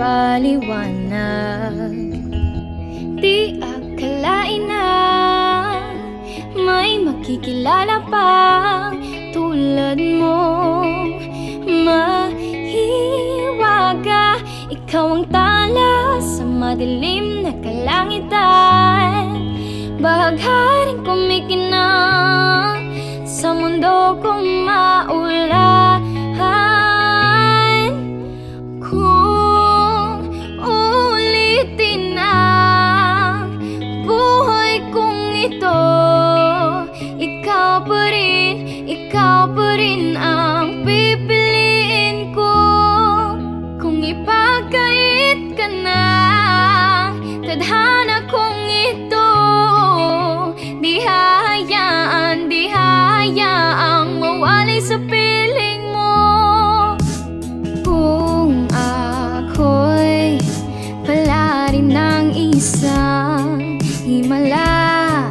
paliwanag. Di akalain na may makikilala pang tulad mo. Mahiwaga, ikaw ang tala sa madilim na kalangitan. Bahagharing kumikinang sa mundo kong maulahan. Kung ulitin ang buhay kong ito, ikaw pa rin ang pipiliin ko. Kung ipagkait ka na tadhana kong ito, di hayaang mawalay sa piling mo. Kung ako'y pala rin ng isang himala,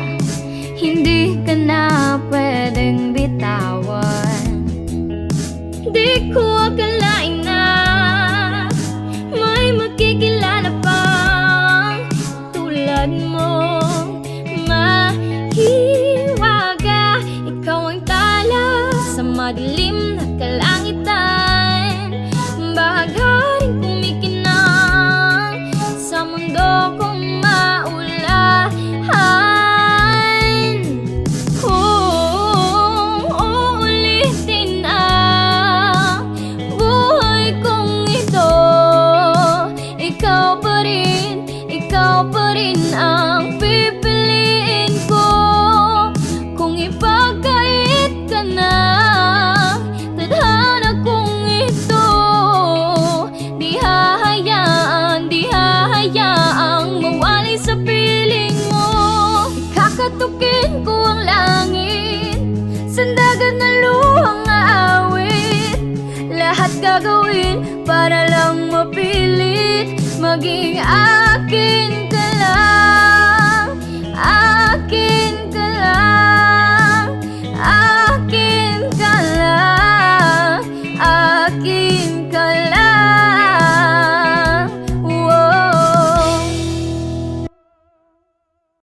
hindi ka na pwedeng bitawan. Di ko akalain na may makikilala pang tulad mo. Mahiwaga, ikaw ang tala sa madilim na kalangitan. Bahagharing kumikinang sa mundo kong maulahan. Kung uulitin ang buhay kong ito, ikaw pa rin ang pipiliin ko. Kung ipagkait ka na tadhana kong ito, di hayaang mawalay sa piling mo. Kakatukin ko ang langit, sandagan na luhang aawit. Lahat gagawin para lang mapilit maging akin